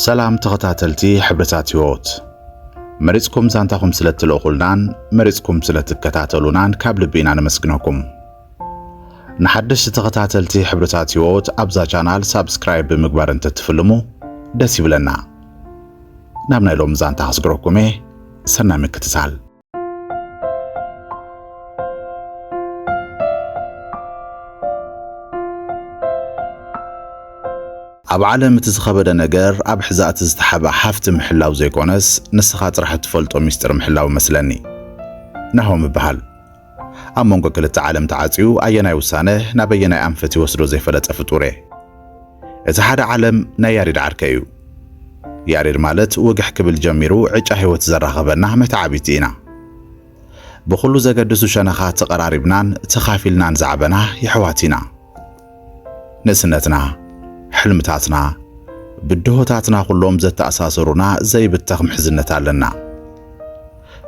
سلام تغتاتلتي حبرتات هيوت مريضكم زانتاكم سلت الأخلنان مريضكم سلت الكتاتلونان كابل بينا نمسكناكم نحدش تغتاتلتي حبرتات هيوت أبزا جانال سابسكرايب بمقبار انت تفلمو داسي بلنا نامنا لهم زانتا حسقروكم سنة مكتسال أب عالم تزخبد نجار أب حزات تستحب حفت محلاو زي كونس نسخات راح تفلت وميستر محلاو مسلني نهوم بحال أمونغو كل التعالم تعاتيو أينا يوسانه نبينا أنفتي وصلو زي فلت أفتوري إذا هذا عالم نياريد عركيو ياريد مالت وقح كبل جميرو عجا هيو تزرغبنا متعابيتينا بخلو زقدسو شنخات قراربنان تخافلنان زعبنا يحواتينا نسنتنا حلمتاتنا بدهوتاتنا كلهم زت أساسرونا زي بتخم حزنة لنا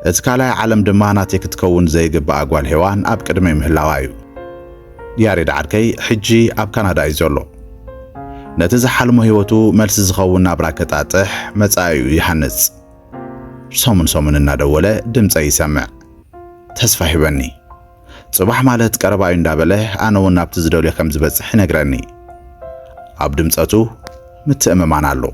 اتكالا عالم دماناتك تكون زي قبا أقوال هوان أب كدمي مهلاوايو ياريد عركي حجي أب كندا يزولو نتزح حلمو هيوتو ملس زخونا براكتاتح متايو يحنز سومن النادولة دمت أي سمع تسفح بني صباح مالت قربايو ندابله أنا وناب تزدولي خمز بزح نقراني أب دمتاتو متأممان علو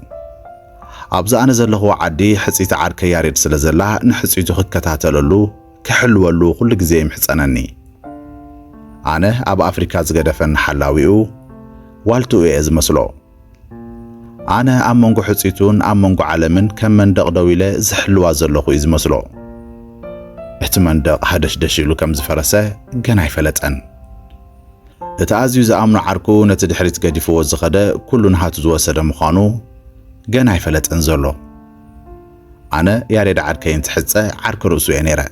أبزا أنا زلهو عدي حسيت عارك ياريد سلزلا نحسيتو خكتاتللو كحلولو كل جزي محسنني أنا أب أفريكا زغدفن حلاويو والتو إيز مسلو أنا أمونغو حسيتون أمونغو عالمن كم من دغدويلة زحلوا زلهو إز مسلو احتمال دغ هدش دشيلو كم زفرسة جناي فلتن تأزيو زأمن عركو نتدحريت قديفو وزخده كلون هاتو زوسد مخانو جانا يفلت انزلو أنا ياريد عركين تحسه عرك رؤسو ينيره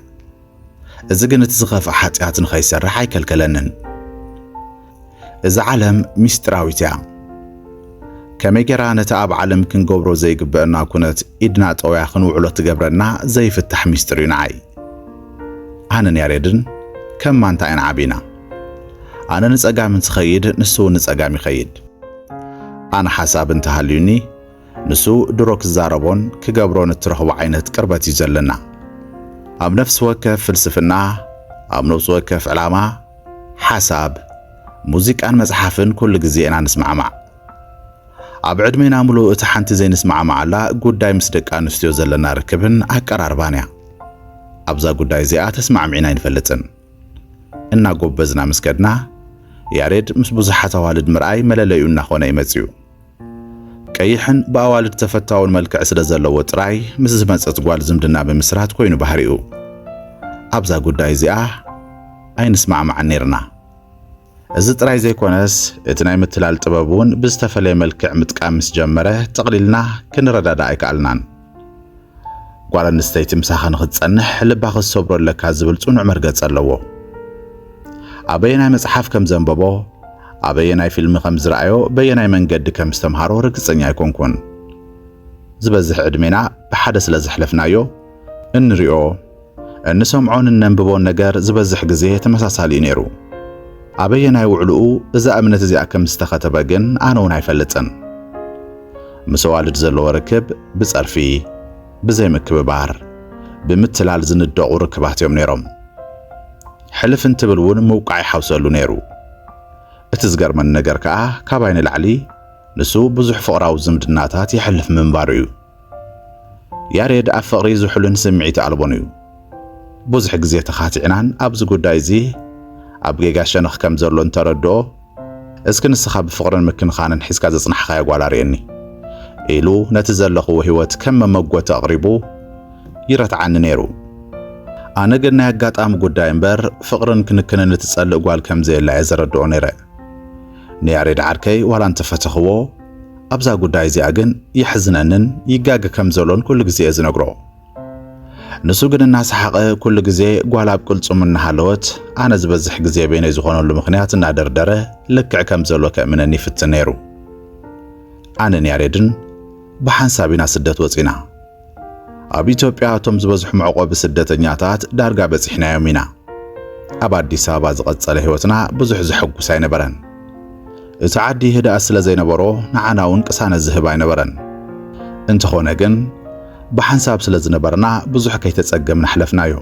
إذا قنت زغف حاتيات نخيسر رح يكالكلنن إذا عالم ميستراويتيا كميجرا نتأب عالم كن قبرو زي قبقنا كنت إدنا طوياخن وعلو تقبرنا زي فتح ميسترين عاي أنا ياريدن كم ما انتاين عابينا أنا نتساقا من تخيد نسو نتساقا مخيد أنا حساب انتهاليوني نسو دروك الزاربون كقابرون الترخو عينة كرباتي زلنا أم نفس وكف فلسفنا أم نفس وكف علامة حساب موزيك أن مزحفن كل جزيئنا نسمع مع أبعد مين عملو اتحانت زي نسمع مع لا قد داي مسدك أن نستيو زلنا ركبن أكرار بانيا أبزا قد داي زيئة تسمع معنا ينفلتن إنا قبزنا مسكدنا ياريد مس بزحة والد مرأي ملاليونا خونا يمزيو كيحن بأوالد تفتاو الملك عسل زلو وطراي مس زمانس اتقوال زمدنا بمسرات كوينو بحريقو أبزا قد داي زيئة أي نسمع مع نيرنا إذا طراي زي كونس اتناي متلال طبابون بزتفلي ملك متقامس جمره تقليلنا كنردادا ايكالنان قوالا نستيت مساخا نختصنح لباخ الصبرو لكا زبلتون عمر قد صلوو أبينا مصحف كم زنببو أبينا فيلم كم زرعيو بينا من قد كم استمهارو رقصنيا يكون زبزح عدمينا بحدث لزحلفنايو انريو نسمعون الننببو نجار زبزح قزيه تمساسالي نيرو أبينا يوعلو إذا أمنت زي كم استختبقن أنا يفلتن مسوالد زلو ركب بصرفي بزي مكببار بمتلال زندقو ركباتيوم نيروم حلف انتبلون موقع يحوصلو نيرو اتزقر من نجر كابين العلي نسو بزح فقراو زمدناتات يحلف من باريو ياريد أفقري زحلن سمعيت ألبونيو بزح قزيه تخاتعنان أبز قدايزي أبقى شنخ كم زرلون تردو اسكن السخاب فقرن مكن خانن حيس كازا صنح خايا قوالا ريني إيلو نتزلقو وهوات كم مقوة تقريبو يرت عن نيرو أنا قلنا هقات أم قداي مبر فقرن كنكنا نتسأل قوال كم زي اللي عزردو نيري نياريد عركي ولا انتفتخوو أبزا قداي زي أغن يحزننن يقاق كم زولون كل قزي ازنقرو نسوقن الناس حقا كل قزي قوالا بكل صمنا حالوت أنا زبزح قزي بيني زخونو لمخنيات نادر داره لكع كم زولو كأمنني في التنيرو أنا نياريدن بحان سابينا سدت وزينا أب إثيوبيا توم زبزح معقوب سدتنياتات دارقا بزحنا يومينا أب أديس أبا زقصله هيوتنا بزح زحقوس أينبرن اتعدي هدا أسلا زي نبرو نعاناون قسان الزهب أينبرن እንተኾነ ግን ብሓንሳብ ስለ ዝነበርና ብዙሕ ከይተጸገምና ሕለፍናዮ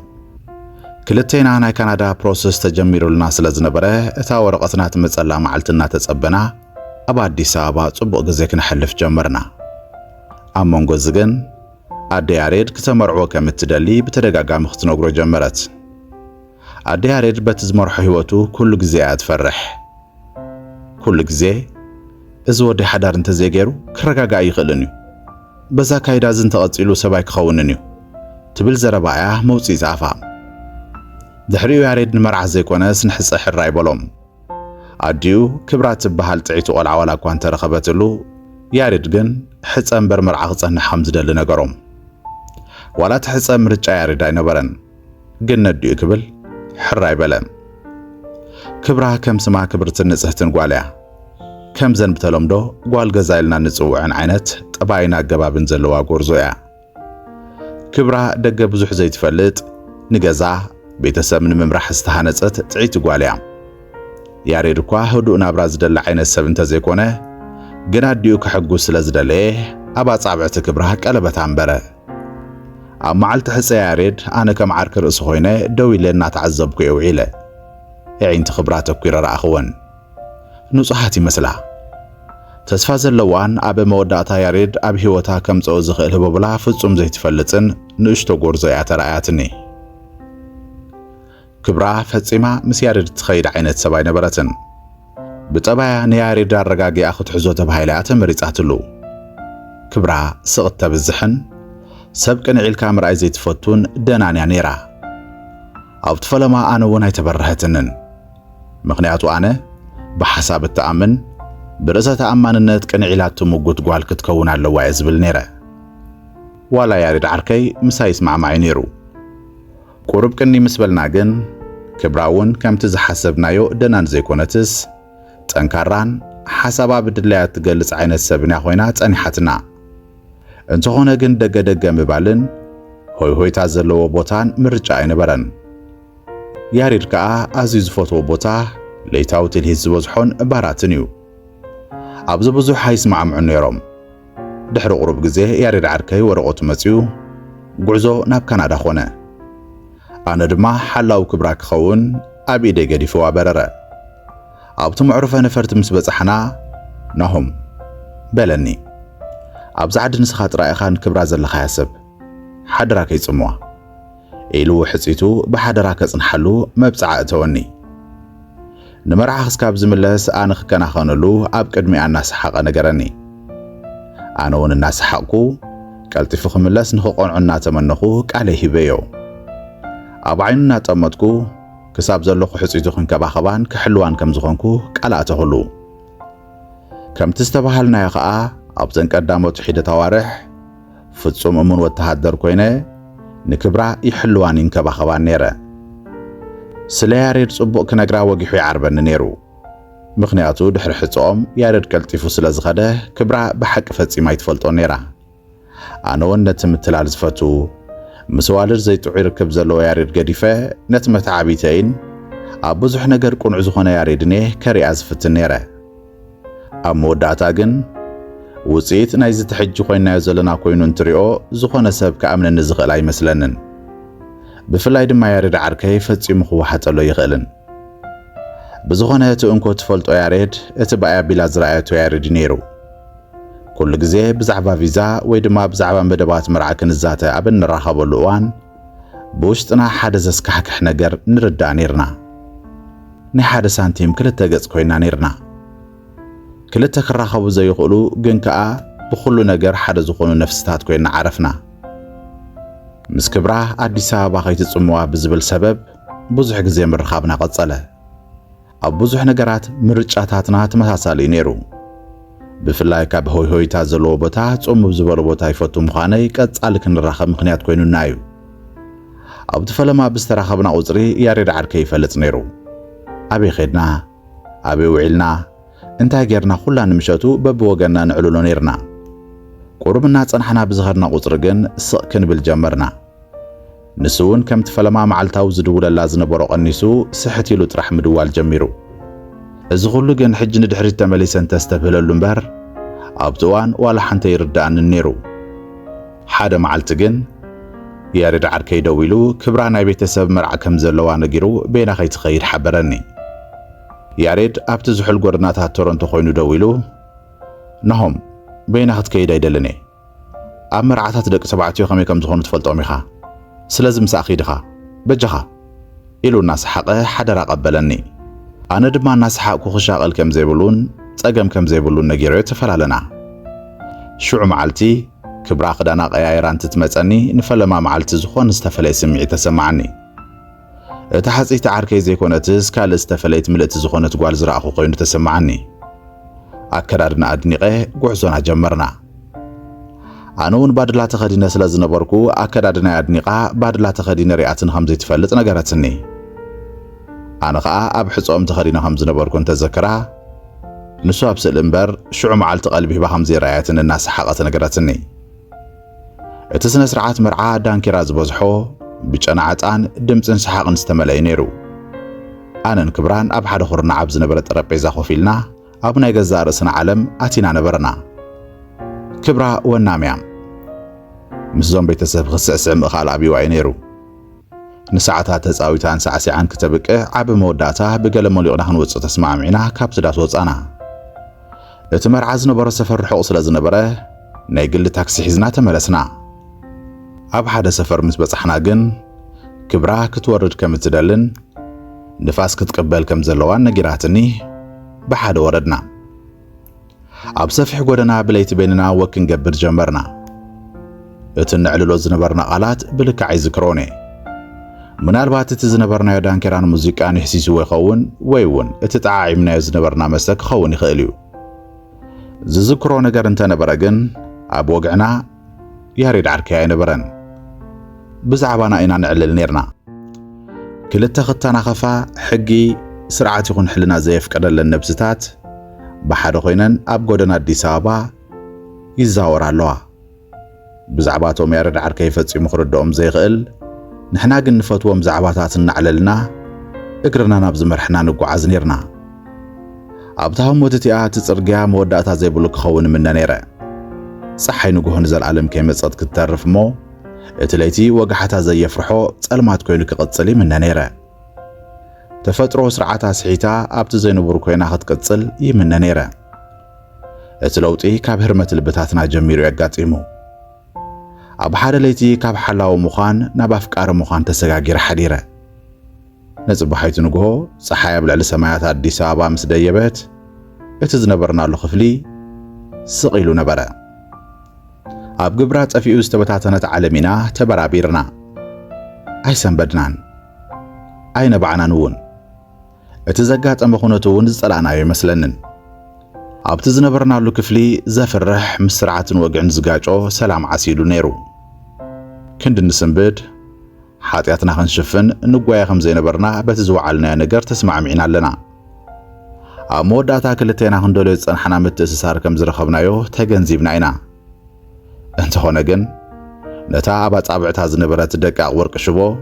ክልቴና ናይ ካናዳ ፕሮሰስ ተጀሚሩልና ስለ ዝነበረ እታ ወረቐትና ትመጸላ መዓልትና ተጸበና ኣብ ኣዲስ ኣበባ ጽቡቕ ግዜ ክንሕልፍ ጀመርና ኣብ መንጎ ግን ኣደ ያሬድ ከተመርዖ ከም እትደሊ ብተደጋጋሚ ክትነግሮ ጀመረት ኣደ ያሬድ በቲ ዝመርሖ ህይወቱ ኩሉ ግዜ ኣትፈርሕ ኩሉ ግዜ እዚ ወዲ ሓዳር እንተዘይገይሩ ክረጋጋእ ይኽእልን እዩ በዛ ካይዳ ዝን ተቐጺሉ ሰባይ ክኸውንን እዩ ትብል ዘረባ እያ መውፂእ ጻፋ ድሕሪኡ ያሬድ ንመርዓ ዘይኮነስ ንሕፀ ሕራ ይበሎም ኣዲኡ ክብራ ትበሃል ጥዒቱ ቆልዓ ዋላ እኳ እንተረኸበትሉ ያሬድ ግን ሕፀ እምበር መርዓ ክጸንሕ ከም ዝደሊ ነገሮም ዋላ እቲ ሕፀ ምርጫ ያሬድ ኣይነበረን ግን ነዲኡ ክብል ሕራ ይበለን ክብራ ከም ስማ ክብርት ንጽህትን ጓል እያ ከም ዘን ብተለምዶ ጓል ገዛ ኢልና ንጽውዕን ዓይነት ጠባይና ኣገባብን ዘለዋ ጎርዞ እያ ክብራ ደገ ብዙሕ ዘይትፈልጥ ንገዛ ቤተሰብ ንምምራሕ ዝተሃነጸት ጥዒት ጓል እያ ያሬድ እኳ ህዱእ ናብራ ዝደሊ ዓይነት ሰብ እንተዘይኮነ ግን ኣዲኡ ክሕጉስ ስለ ዝደለየ ኣብ ኣጻብዕቲ ክብራ ቀለበት ኣንበረ ኣብ መዓልቲ ሕፀ ያሬድ ኣነ ከም ዓርኪ ርእሲ ኮይነ ደው ኢለ እናተዓዘብኩ የውዒለ የዒንቲ ክብራ ተኲረ ረኣኽወን ንጹሓት ይመስላ ተስፋ ዘለዋን ኣብ መወዳእታ ያሬድ ኣብ ህይወታ ከምጽኦ ዝኽእል ህቦብላ ፍጹም ዘይትፈልጥን ንእሽቶ ጎርዞ እያ ተረኣያትኒ ክብራ ፈጺማ ምስ ያሬድ ትኸይድ ዓይነት ሰብ ኣይነበረትን ብጠባያ ንያሬድ ኣረጋጊኣ ክትሕዞ ተባሂላ ተመሪጻትሉ ክብራ ስቕት ተብዝሕን ሰብ ቅንዒልካ ምርኣይ ዘይትፈቱን ደናንያ ነይራ ኣብቲ ፈለማ ኣነ እውን ኣይተበረኸትንን ምኽንያቱ ኣነ ብሓሳብ እተኣምን ብርእሰ ተኣማንነት ቅንዒላት ትምጉት ጓል ክትከውን ኣለዋ እየ ዝብል ነይረ ዋላ ያሬድ ዓርከይ ምሳይ ይስማዕማዕ ነይሩ ቁሩብ ቅኒ ምስ በልና ግን ክብራ እውን ከምቲ ዝሓሰብናዮ ደናን ዘይኮነትስ ጠንካራን ሓሳባ ብድላያት ትገልጽ ዓይነት ሰብን እያ ኮይና ጸኒሓትና እንተኾነ ግን ደገ ምባልን ሆይ ሆይታ ዘለዎ ቦታን ምርጫ ኣይነበረን ያሬድ ከዓ ኣዝዩ ዝፈትዎ ቦታ ለይታዊ ትልሂዝ ዝበዝሖን ባራትን እዩ ኣብዚ ብዙሕ ኣይስማዕምዑን ነይሮም ድሕሪ ቁሩብ ግዜ ያሬድ ዓርከይ ወረቐቱ መጺኡ ጉዕዞ ናብ ካናዳ ኾነ ኣነ ድማ ሓላው ክብራ ክኸውን ኣብ ኢደ ገዲፍዋ በረረ ኣብቲ ምዕሩፈ ነፈርቲ ምስ በጻሕና ናሆም በለኒ ኣብዚ ዓዲ ንስኻ ጥራይ ኢኻ ንክብራ ዘለኻ ያሰብ ሓደራ ከይጽምዋ ኢሉ ሕጺቱ ብሓደራ ከጽንሓሉ መብጽዓ እተወኒ ንመርዓ ክስካብ ዝምለስ ኣነ ክከናኸነሉ ኣብ ቅድሚኣ እናሰሓቐ ነገረኒ ኣነ እውን እናሰሓቕኩ ቀልጢፉ ክምለስ ንኽቆንዑ እናተመነኹ ቃለይ ሂበዮ ኣብ ዓይኑ እናጠመጥኩ ክሳብ ዘለኹ ሕጺቱ ክንከባኸባን ክሕልዋን ከም ዝኾንኩ ቃል ኣተኽሉ ከምቲ ዝተባሃልናዮ ከዓ ኣብዘን ቀዳሞት ሒደት ኣዋርሕ ፍጹም እሙን ወተሃደር ኮይነ ንክብራ ይሕልዋን ይንከባኸባን ነይረ ስለ ያሬድ ጽቡቕ ክነግራ ወጊሑ ይዓርበኒ ነይሩ ምኽንያቱ ድሕሪ ሕጾኦም ያሬድ ቀልጢፉ ስለ ዝኸደ ክብራ ብሓቂ ፈጺማ ይትፈልጦ ነይራ ኣነ እውን ነቲ ምትላል ዝፈቱ ምስ ዋልድ ዘይጥዑ ይርከብ ዘለዎ ያሬድ ገዲፈ ነቲ መትዓቢተይን ኣብ ብዙሕ ነገር ቁኑዕ ዝኾነ ያሬድኔ ከሪኣ ዝፍትን ነይረ ኣብ መወዳእታ ግን ውፅኢት ናይ ዝተሕጂ ኮይናዮ ዘለና ኮይኑ እንትሪኦ ዝኾነ ሰብ ከኣምነኒ ዝኽእል ኣይመስለንን ብፍላይ ድማ ያሬድ ዓርከይ ፈጺሙ ክወሓጠሎ ይኽእልን ብዝኾነ ትእንኮ ትፈልጦ ያሬድ እቲ ባያ ቢላ ዝረኣየቶ ያሬድ ነይሩ ኩሉ ግዜ ብዛዕባ ቪዛ ወይ ድማ ብዛዕባ መደባት መርዓ ክንዛተ ኣብ እንራኸበሉ እዋን ብውሽጥና ሓደ ዘስካሕክሕ ነገር ንርዳእ ነርና ናይ ሓደ ሳንቲም ክልተ ገጽ ኮይና ነርና ክልተ ክራኸቡ ዘይኽእሉ ግን ከዓ ብኩሉ ነገር ሓደ ዝኾኑ ነፍስታት ኮይና ዓረፍና ምስ ክብራ ኣዲስ ኣበባ ከይትጽምዋ ብዝብል ሰበብ ብዙሕ ግዜ ምርኻብና ቀጸለ ኣብ ብዙሕ ነገራት ምርጫታትና ተመሳሳሊ ነይሩ ብፍላይ ካብ ሆይ ሆይታ ዘለዎ ቦታ ጽሙብ ዝበለ ቦታ ይፈቱ ምዃነይ ቀጻሊ ክንራኸብ ምኽንያት ኮይኑና እዩ ኣብቲ ፈለማ ብዝተራኸብና ቁፅሪ ያሬድ ዓርከይ ይፈልጥ ነይሩ ኣበይ ኸድና ኣበይ ውዒልና እንታይ ጌርና ኩላ ንምሸቱ በብወገንና ንዕልሎ ነርና ቁሩብና ጸንሐና ብዝኸድና ቁፅሪ ግን ስቕ ክንብል ጀመርና ንሱ እውን ከምቲ ፈለማ መዓልታዊ ዝድውለላ ዝነበሮ ቀኒሱ ስሕት ኢሉ ጥራሕ ምድዋል ጀሚሩ እዚ ኩሉ ግን ሕጂ ንድሕሪት ተመሊሰን ተስተብህለሉ እምበር ኣብቲ እዋን ዋላ ሓንቲ ይርዳእኒ ነይሩ حدا معلتجن يارد عركي دويلو كبرا ناي بيتسب مرع كم زلوا نجرو بين خيت خير حبرني يارد أبتزحل قرناتها تورنتو خوينو دويلو نهم بين خت كيدا يدلني أمر عتات دك سبعتيو خمي كم زخون تفلتو ميخا سلازم ساخيدخا بجخا إلو الناس حقه حدا قبلني أنا دما الناس حقو خشاقل كم زيبلون تقم كم زيبلون نجيرو تفلالنا شو معلتي كبرا خدانا قيايران تتمصني نفلما معلتي زخون استفلي سمعي تسمعني تحصي تعركي زيكونتس كال استفليت ملت زخونت غوال زراخو خوينو تسمعني أكرارنا أدنيقه غعزونا جمرنا أنون بادلا تخدينا سلازنبركو أكرارنا أدنيقه بادلا تخدينا رياتن خمزي تفلت نغراتني أنا خا أبحصهم تخدينا خمزنبركو تذكرها نسو أبسل إمبر شعو معلت قلبي بخمزي رياتن الناس حقات نغراتني اتسنا سرعات مرعا دانكيرا زبزحو بيچنا عطان دمصن سحاق نستملأي نيرو أنا نكبران أب حدا خورنا عبز نبرة طرابيزا خوفيلنا أب ناي غزا رأسنا عالم أتينا نبرنا كبرا وناميام مسزوم بيتسب خصعصع مخال أبي واي نيرو نساعتها تزاويتان سعسيعان كتبك عب موداتا بقل موليقنا خنوص تسمع معنا كابتدات وصانا اتمر عزن برا سفر حق سلازن برا ناي قل تاكسي حزنا تملسنا أب حدا سفر مسبصحنا جن كبرا كتورد كم تدلن نفاس كتقبل كم زلوان نجيراتني بحد وردنا أب سفح قدنا بليت بيننا وكن قبر جمرنا اتنعللو زنبرنا قالات بلك عايز كروني من البات تزنبرنا يدان كيران موزيكا نحسيسو يخون ويون اتتعاعي من يزنبرنا مسك خون يخيليو زذكرو نجر انت نبرقن أب وقعنا ياريد عركي نبرن بزعبانا إنا نعلل نيرنا كلتا خطانا خفا حقي سرعات يكون حلنا زيف قدر للنبستات بحاد خوينن أب قدنا الديسابا يزاور اللوا بزعباتهم ياريد عركي فتسي مخردهم زي غقل نحنا قن نفتوهم زعباتات نعللنا اقرنا نابز مرحنا نقعز نيرنا أبتهم وتتيات تسرقيا موداتا زي بلوك خون مننا نيرا صحي نقوه نزل عالم كيما صد كتعرف مو اتليتي وقحتا زي يفرحو تسألمات كوينو كقتصلي مننا نيرا تفترو سرعاتا سحيتا أبتو زي نبرو كوينا خد قتصل يمنا نيرا اتلوتي كاب هرمة البتاتنا جميرو يقاتيمو أبحار ليتي كاب حلاو مخان نبافكار مخان تساقاقير حديرا نزل بحيث نقوه صحايا بلعل سمايات الديسابا مسديبات اتزنبرنا له خفلي سقيلو نبرا أب قبرات أفيو استبتاتنا تعلمنا تبرابيرنا أيسان بدنان أين بعنا نون اتزقات أمخونتون زلعنا يمثلنن أب تزنبرنا له كفلي زفر رح مسرعة وقعن زقاجو سلام عسيدو نيرو كند نسنبد حاتياتنا خنشفن نقويا خمزي نبرنا بتزوعلنا نقر تسمع معنا لنا أب موداتا كلتينا خندولو يتصنحنا متأسسار كم زرخبنا يو تغنزيبنا إنا انت هنا جن نتا أبات أبعتها زنبرات دقاق ورق شبو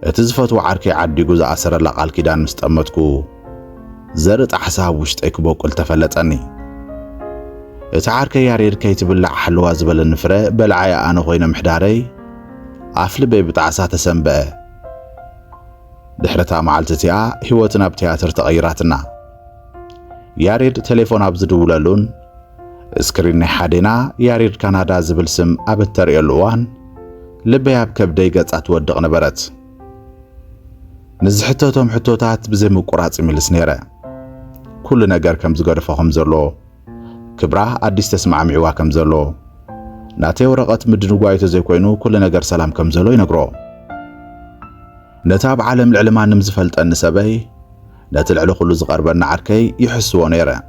اتزفتو عاركي عدي قوز أسر اللقال كيدان مستأمتكو زرت أحساب وشتأك بوكل تفلتني اتعاركي يارير كي تبلع حلوة زبل النفرة بلعايا أنا خوينا محداري عفلبي بتعسات سنبأ دحرتا معالتتيا هوتنا بتياتر تغيراتنا يارير تليفون أبزدولالون اسكرين حدنا ياريد كندا زبل سم أبتر يلوان لبياب كبدي قد أتودق نبرت نزحتوتهم حتوتات بزي مقرات ميلس نيرا كل نجار كم زغرفهم زلو كبرا أديس تسمع معوا كم زلو ناتي ورقت مدنقوايتو زي كوينو كل نجار سلام كم زلو ينقرو نتاب عالم العلمان نمزفلت النسبي نتلعلو كل زغربنا عركي يحسوا نيرا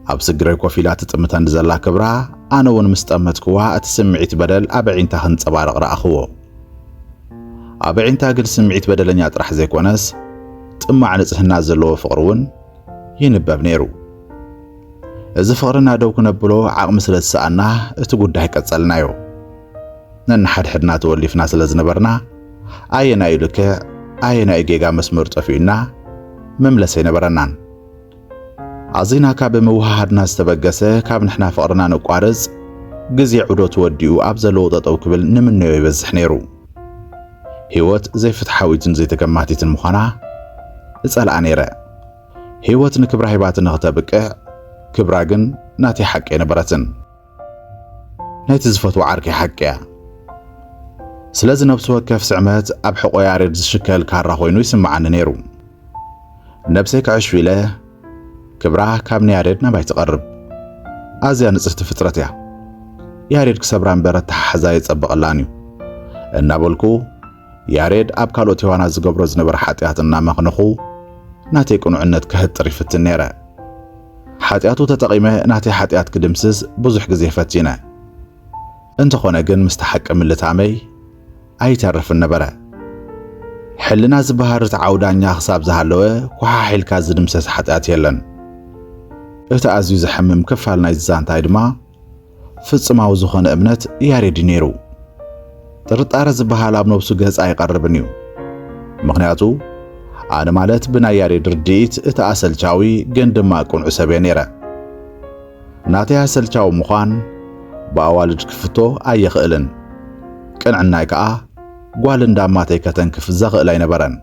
أب سجري كوفيلات تمتان زلا كبرا أنا ون مستأمتكوا أتسمعيت بدل أبعينتا هنصبارق رأخوه أبعينتا قل سمعيت بدل أن يطرح زي كونس تأمع نزهنا زلو فقرون ينبب نيرو إذا فقرنا دو كنبلو عقم سلس سألنا اتقود دهك أتسألنايو نن حد تولي في ناس لزنبرنا أينا يلك أينا إيجيغا مسمور تفينا مملسين برنان عزينا كاب موهادنا استبقسه كاب نحنا فقرنا نقارز ግዜ ዑደቱ ወዲኡ ኣብ ዘለዎ ጠጠው ክብል ንምንዮ ይበዝሕ ነይሩ ህይወት ዘይፍትሓዊትን ዘይተገማቲትን ምዃና እጸልኣ ነይረ ህይወት ንክብራ ሂባትን ንኽተብቅዕ ክብራ ግን ናቲ ሓቂ ነበረትን ናይቲ ዝፈትዎ ዓርኪ ሓቂ እያ ስለዚ ነብሱ ወከፍ ስዕመት ኣብ ሕቆ ያሬድ ዝሽከል ካራ ኮይኑ ይስምዓኒ ነይሩ ነብሰይ ክዕሽው ኢለ ክብራ ካብ ንያሬድ ናባይ ትቐርብ ኣዝያ ንጽህቲ ፍጥረት እያ ያሬድ ክሰብራ እምበር ተሓሓዛ ይጸብቐላን እዩ እናበልኩ ያሬድ ኣብ ካልኦት ሔዋናት ዝገብሮ ዝነበረ ሓጢኣት እናመኽንኹ ናተይ ቅኑዕነት ክህጥር ይፍትን ነይረ ሓጢኣቱ ተጠቒመ ናተይ ሓጢኣት ክድምስስ ብዙሕ ግዜ ፈቲነ እንተኾነ ግን ምስቲ ሓቂ ምልታመይ ኣይተርፍን ነበረ ሕልና ዝበሃርት ዓውዳኛ ክሳብ ዝሃለወ ኩሓሒልካ ዝድምሰስ ሓጢኣት የለን እቲ ኣዝዩ ዝሕምም ክፋል ናይ ዛንታይ ድማ ፍጽማዊ ዝኾነ እምነት ያሬድ ነይሩ ጥርጣረ ዝበሃል ኣብ ነብሱ ገጽ ኣይቐርብን እዩ ምኽንያቱ ኣነ ማለት ብናይ ያሬድ ርድኢት እቲ ኣሰልቻዊ ግን ድማ ቁንዑ ሰብ እየ ነይረ ናተይ ኣሰልቻዊ ምዃን ብኣዋልድ ክፍቶ ኣይኽእልን ቅንዕናይ ከዓ ጓል እንዳማተይ ከተንክፍ ዘኽእል ኣይነበረን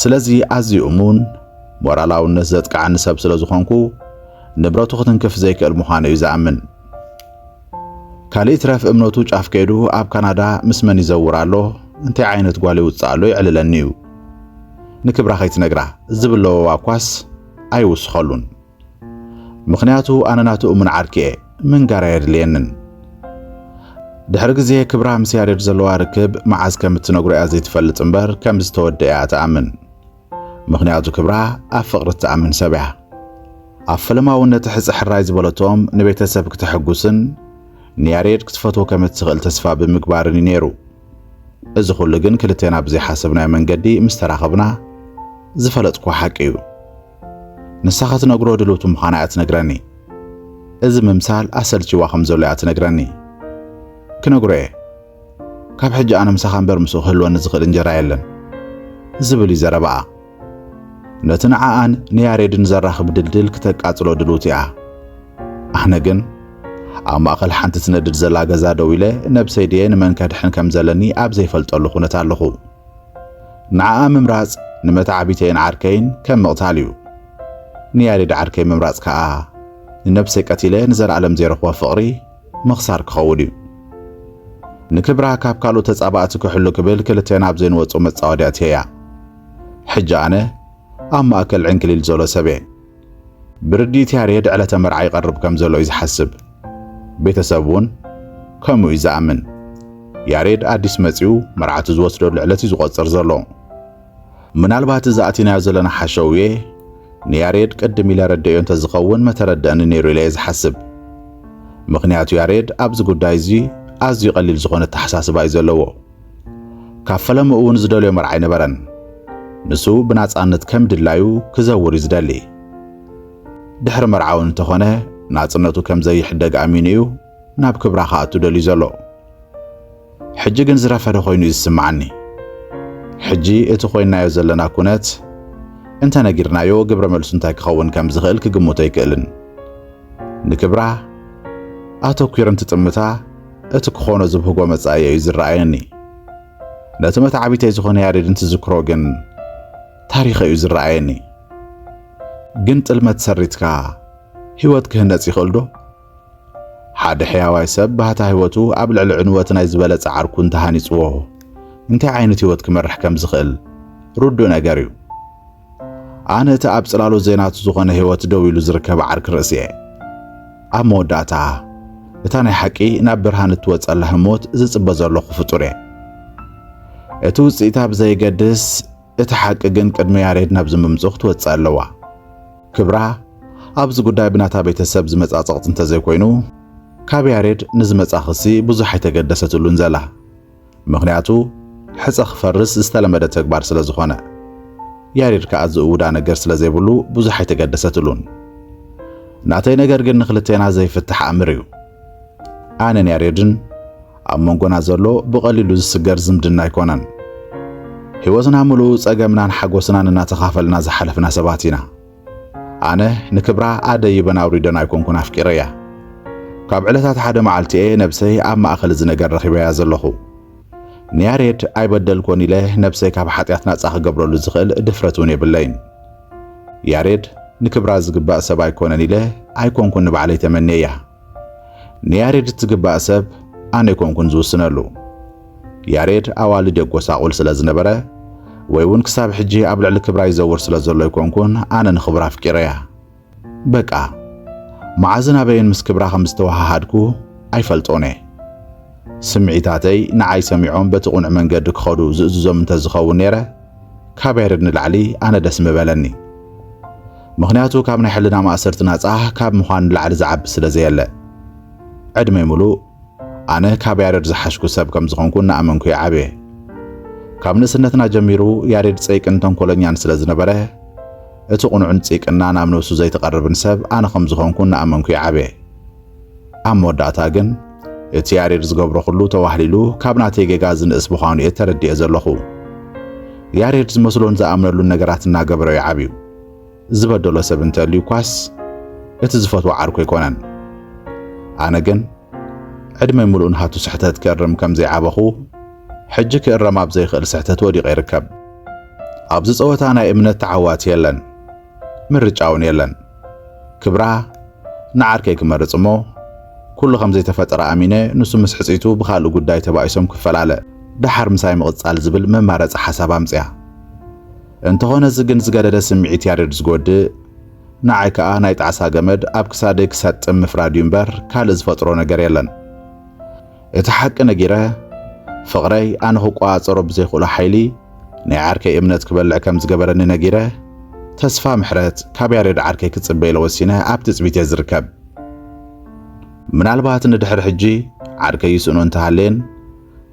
ስለዚ ኣዝዩ እሙን ሞራላውነት ዘጥቃዕኒ ሰብ ስለ ዝኾንኩ ንብረቱ ክትንክፍ ዘይክእል ምዃኑ እዩ ዝኣምን ካልእ ትረፍ እምነቱ ጫፍ ከይዱ ኣብ ካናዳ ምስ መን ይዘውር ኣሎ እንታይ ዓይነት ጓል ይውፅእ ኣሎ ይዕልለኒ እዩ ንክብራ ከይትነግራ ዝብለዎ ዋኳስ ኣይውስኸሉን ምኽንያቱ ኣነ ናቱ እሙን ዓርኪ እየ ምንጋር የድልየንን ድሕሪ ግዜ ክብራ ምስ ያሬድ ዘለዋ ርክብ መዓዝ ከም እትነግሮ እያ ዘይትፈልጥ እምበር ከም ዝተወድአ እያ ትኣምን ምኽንያቱ ክብራ ኣብ ፍቕሪ ትኣምን ሰብ እያ ኣብ ፈለማውነት ሕጽ ሕራይ ዝበለቶም ንቤተሰብ ክትሕጉስን ንያሬድ ክትፈትዎ ከም እትኽእል ተስፋ ብምግባርን ነይሩ እዚ ኩሉ ግን ክልቴና ብዘይሓሰብናዮ መንገዲ ምስ ተራኸብና ዝፈለጥኩ ሓቂ እዩ ንስኻ ክትነግሮ ድልውቱ ምዃና እያ ትነግረኒ እዚ ምምሳል ኣሰልቺዋ ከም ዘሎ እያ ትነግረኒ ክነግሮ እየ ካብ ሕጂ ኣነ ምሳኻ እምበር ምስኡ ክህልወኒ ዝኽእል እንጀራ የለን ዝብል ይዘረብኣ ነቲ ንዓኣን ንያሬድን ዘራኽብ ድልድል ክተቃጽሎ ድልውቲ እያ ኣነ ግን ኣብ ማእኸል ሓንቲ ትነድድ ዘላ ገዛ ደው ኢለ ነብሰይ ድየ ንመን ከድሕን ከም ዘለኒ ኣብ ዘይፈልጠሉ ኩነት ኣለኹ ንዓኣ ምምራጽ ንመታዓቢተይን ዓርከይን ከም ምቕታል እዩ ንያሬድ ዓርከይ ምምራጽ ከዓ ንነብሰይ ቀቲለ ንዘለዓለም ዘይረኽቦ ፍቕሪ ምኽሳር ክኸውን እዩ ንክብራ ካብ ካልኦት ተጻባእቲ ክሕሉ ክብል ክልቴና ኣብ ዘይንወፁ መጻወድያት እያ ሕጂ ኣነ ኣብ ማእከል ዕንክሊል ዘሎ ሰብ እየ ብርዲት ያሬድ ዕለተ መርዓ ይቐርብ ከም ዘሎ እዩ ዝሓስብ ቤተሰብ እውን ከምኡ እዩ ዝኣምን ያሬድ ኣዲስ መጺኡ መርዓቱ ዝወስደሉ ዕለት እዩ ዝቖፅር ዘሎ ምናልባት እዚ ኣቲናዮ ዘለና ሓሸውዬ ንያሬድ ቅድም ኢለ ረድዮ እንተዝኸውን መተረድአኒ ነይሩ ኢለ እየ ዝሓስብ ምኽንያቱ ያሬድ ኣብዚ ጉዳይ እዚ ኣዝዩ ቀሊል ዝኾነ ተሓሳስባ እዩ ዘለዎ ካብ ፈለምኡ እውን ዝደልዮ መርዓ ኣይነበረን ንሱ ብናፃነት ከም ድላዩ ክዘውር እዩ ዝደሊ ድሕሪ መርዓውን እንተኾነ ናጽነቱ ከም ዘይሕደግ ኣሚኑ እዩ ናብ ክብራ ከኣቱ ደልዩ ዘሎ ሕጂ ግን ዝረፈደ ኮይኑ እዩ ዝስምዓኒ ሕጂ እቲ ኮይናዮ ዘለና ኩነት እንተነጊርናዮ ግብረ መልሱ እንታይ ክኸውን ከም ዝኽእል ክግምቶ ኣይክእልን ንክብራ ኣተኲር እንትጥምታ እቲ ክኾኖ ዝብህጎ መጻኢ እዩ ዝረኣየኒ ነቲ መታዓቢተይ ዝኾነ ያሬድ እንትዝክሮ ግን ታሪኽ እዩ ዝረኣየኒ ግን ጥልመት ሰሪትካ ህይወት ክህነጽ ይኽእል ዶ ሓደ ሕያዋይ ሰብ ባህታ ህይወቱ ኣብ ልዕሊ ዕንወት ናይ ዝበለጸ ዓርኩ እንተሃኒጽዎ እንታይ ዓይነት ህይወት ክመርሕ ከም ዝኽእል ርዱእ ነገር እዩ ኣነ እቲ ኣብ ጽላሎት ዜናቱ ዝኾነ ህይወት ደው ኢሉ ዝርከብ ዓርኪ ርእሲ እየ ኣብ መወዳእታ እታ ናይ ሓቂ ናብ ብርሃን እትወጸላ ህሞት ዝጽበ ዘለኹ ፍጡር እየ እቲ ውፅኢታ ብዘይገድስ እቲ ሓቂ ግን ቅድሚ ያሬድ ናብ ዝምምጽእ ክትወጽእ ኣለዋ ክብራ ኣብዚ ጉዳይ ብናታ ቤተሰብ ዝመጻጸቕቲ እንተዘይኮይኑ ካብ ያሬድ ንዝመጻ ክሲ ብዙሕ ኣይተገደሰትሉን ዘላ ምኽንያቱ ሕፀ ክፈርስ ዝተለመደ ተግባር ስለ ዝኾነ ያሬድ ከዓ ዝእውዳ ነገር ስለ ዘይብሉ ብዙሕ ኣይተገደሰትሉን ናተይ ነገር ግን ንኽልቴና ዘይፍትሕ ኣምር እዩ ኣነን ያሬድን ኣብ መንጎና ዘሎ ብቐሊሉ ዝስገር ዝምድና ኣይኮነን ህይወትና ሙሉእ ጸገምናን ሓጎስናን እናተኻፈልና ዝሓለፍና ሰባት ኢና ኣነ ንክብራ ኣደይበን ኣውሪደን ኣይኮንኩን ኣፍቂረ እያ ካብ ዕለታት ሓደ መዓልቲ ነብሰይ ኣብ ማእኸል ዝነገር ረኺበያ ዘለኹ ንያሬድ ኣይበደልኮን ኢለ ነብሰይ ካብ ሓጢያት ናጻ ክገብረሉ ዝኽእል ድፍረት እውን የብለይን ያሬድ ንክብራ ዝግባእ ሰብ ኣይኮነን ኢለ ኣይኮንኩን ንባዕለይ ተመንየያ ንያሬድ ዝግባእ ሰብ ኣነ ይኮንኩን ዝውስነሉ ያሬድ ኣዋልድ የጎሳቁል ስለ ዝነበረ ወይ እውን ክሳብ ሕጂ ኣብ ልዕሊ ክብራ ይዘውር ስለ ዘሎ ይኮንኩን ኣነ ንክብራ ፍቂረያ በቃ መዓዝን ኣበይን ምስ ክብራ ከም ዝተዋሃሃድኩ ኣይፈልጦነ ስምዒታተይ ንዓይ ሰሚዖም በቲ ቁኑዕ መንገዲ ክኸዱ ዝእዝዞም እንተዝኸውን ነይረ ካብ ያሬድ ንላዕሊ ኣነ ደስ ምበለኒ ምኽንያቱ ካብ ናይ ሕልና ማእሰርቲ ናጻ ካብ ምዃን ንላዕሊ ዝዓቢ ስለ ዘየለ ዕድመይ ሙሉእ ኣነ ካብ ያሬድ ዝሓሽኩ ሰብ ከም ዝኾንኩ ንኣመንኩ ይዓብየ ካብ ንእስነትና ጀሚሩ ያሬድ ፀይቅን ተንኮለኛን ስለ ዝነበረ እቲ ቁኑዕን ፀይቅና ናብ ነብሱ ዘይተቐርብን ሰብ ኣነ ከም ዝኾንኩ ንኣመንኩ ይዓብየ ኣብ መወዳእታ ግን እቲ ያሬድ ዝገብሮ ኩሉ ተዋህሊሉ ካብ ናተይ ጌጋ ዝንእስ ምዃኑ እየ ተረዲአ ዘለኹ ያሬድ ዝመስሎን ዝኣምነሉን ነገራት እናገበረ ይዓብዩ ዝበደሎ ሰብ እንተልዩ ኳስ እቲ ዝፈትዎ ዓርኮ ይኮነን ኣነ ግን ዕድመይ ሙሉእ ንሃቱ ስሕተት ክእርም ከም ዘይዓበኹ ሕጂ ክእረም ኣብ ዘይኽእል ስሕተት ወዲቑ ይርከብ ኣብዚ ፀወታ ናይ እምነት ተዓዋቲ የለን ምርጫውን የለን ክብራ ንዓርከይ ክመርጽ እሞ ኩሉ ከም ዘይተፈጠረ ኣሚነ ንሱ ምስ ሕፂቱ ብኻልእ ጉዳይ ተባኢሶም ክፈላለ ድሓር ምሳይ ምቕጻል ዝብል መማረፂ ሓሳብ ኣምፅያ እንተኾነ ዝግን ዝገደደ ስምዒት ያሬድ ዝጎድእ ንዓይ ከዓ ናይ ጣዕሳ ገመድ ኣብ ክሳደይ ክሰጥም ምፍራድ እዩ እምበር ካልእ ዝፈጥሮ ነገር የለን እቲ ሓቂ ነጊረ ፍቕረይ ኣነ ክቋፀሮ ብዘይኽእሎ ሓይሊ ናይ ዓርከይ እምነት ክበልዕ ከም ዝገበረኒ ነጊረ ተስፋ ምሕረት ካብ ያሬድ ዓርከይ ክጽበይ ለወሲነ ኣብ ትጽቢት እየ ዝርከብ ምናልባት ንድሕሪ ሕጂ ዓርከይ ይስእኖ እንተሃልየን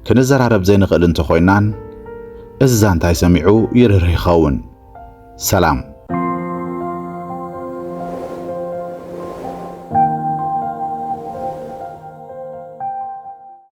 ክንዘራረብ ዘይንኽእል እንተኾይናን እዚ ዛንታይ ሰሚዑ ይርህርህ ይኸውን ሰላም